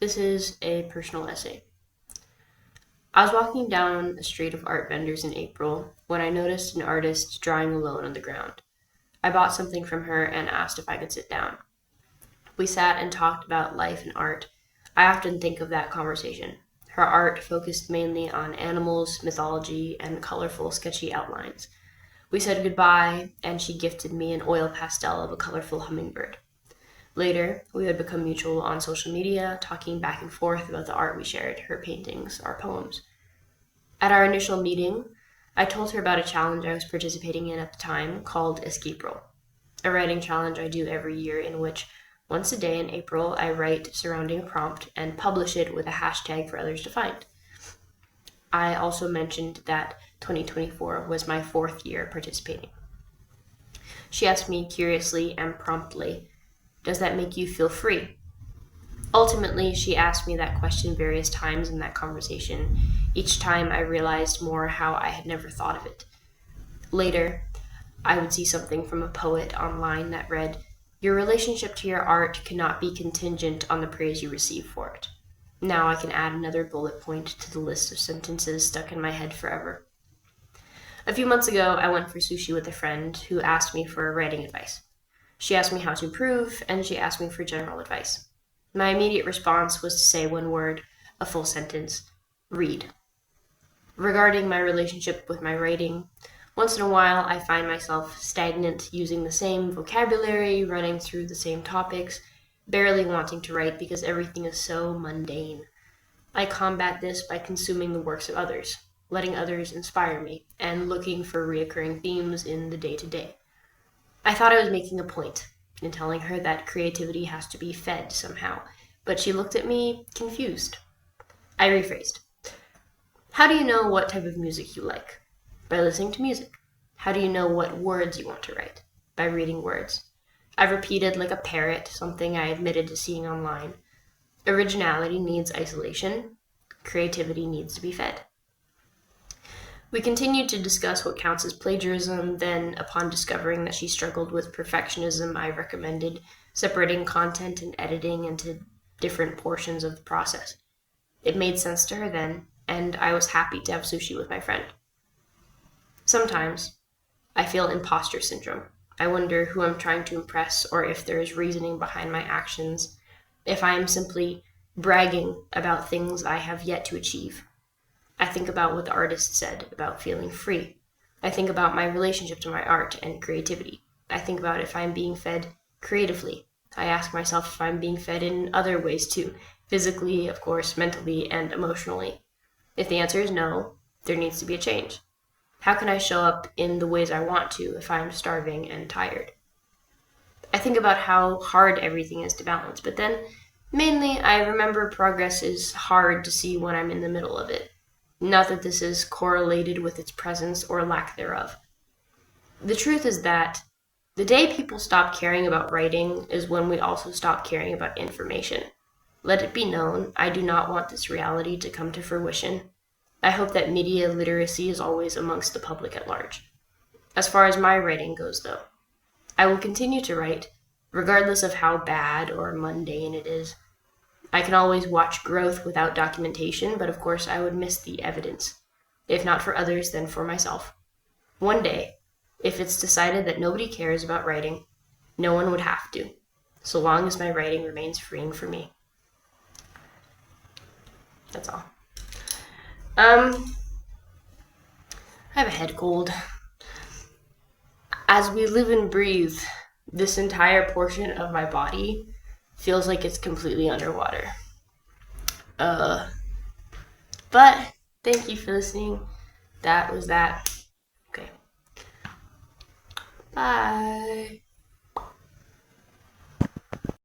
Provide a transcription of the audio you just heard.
This is a personal essay. I was walking down a street of art vendors in April when I noticed an artist drawing alone on the ground. I bought something from her and asked if I could sit down. We sat and talked about life and art. I often think of that conversation. Her art focused mainly on animals, mythology, and colorful, sketchy outlines. We said goodbye, and she gifted me an oil pastel of a colorful hummingbird. Later, we had become mutual on social media, talking back and forth about the art we shared, her paintings, our poems. At our initial meeting, I told her about a challenge I was participating in at the time called Escape Roll, a writing challenge I do every year in which once a day in April I write surrounding a prompt and publish it with a hashtag for others to find. I also mentioned that 2024 was my fourth year participating. She asked me curiously and promptly, "Does that make you feel free?" Ultimately, she asked me that question various times in that conversation. Each time I realized more how I had never thought of it. Later, I would see something from a poet online that read, "Your relationship to your art cannot be contingent on the praise you receive for it." Now I can add another bullet point to the list of sentences stuck in my head forever. A few months ago, I went for sushi with a friend who asked me for writing advice. She asked me how to improve, and she asked me for general advice. My immediate response was to say one word, a full sentence: read. Regarding my relationship with my writing, once in a while I find myself stagnant, using the same vocabulary, running through the same topics, barely wanting to write because everything is so mundane. I combat this by consuming the works of others, letting others inspire me, and looking for reoccurring themes in the day-to-day. I thought I was making a point in telling her that creativity has to be fed somehow, but she looked at me confused. I rephrased. How do you know what type of music you like? By listening to music. How do you know what words you want to write? By reading words. I repeated like a parrot something I admitted to seeing online. Originality needs isolation. Creativity needs to be fed. We continued to discuss what counts as plagiarism, then, upon discovering that she struggled with perfectionism, I recommended separating content and editing into different portions of the process. It made sense to her then, and I was happy to have sushi with my friend. Sometimes, I feel imposter syndrome. I wonder who I'm trying to impress or if there is reasoning behind my actions, if I am simply bragging about things I have yet to achieve. I think about what the artist said about feeling free. I think about my relationship to my art and creativity. I think about if I'm being fed creatively. I ask myself if I'm being fed in other ways too, physically, of course, mentally, and emotionally. If the answer is no, there needs to be a change. How can I show up in the ways I want to if I'm starving and tired? I think about how hard everything is to balance, but then mainly I remember progress is hard to see when I'm in the middle of it. Not that this is correlated with its presence or lack thereof. The truth is that the day people stop caring about writing is when we also stop caring about information. Let it be known, I do not want this reality to come to fruition. I hope that media literacy is always amongst the public at large. As far as my writing goes, though, I will continue to write, regardless of how bad or mundane it is. I can always watch growth without documentation, but of course I would miss the evidence. If not for others, then for myself. One day, if it's decided that nobody cares about writing, no one would have to, so long as my writing remains freeing for me. That's all. I have a head cold. As we live and breathe, this entire portion of my body feels like it's completely underwater. But thank you for listening. That was that. Okay. Bye.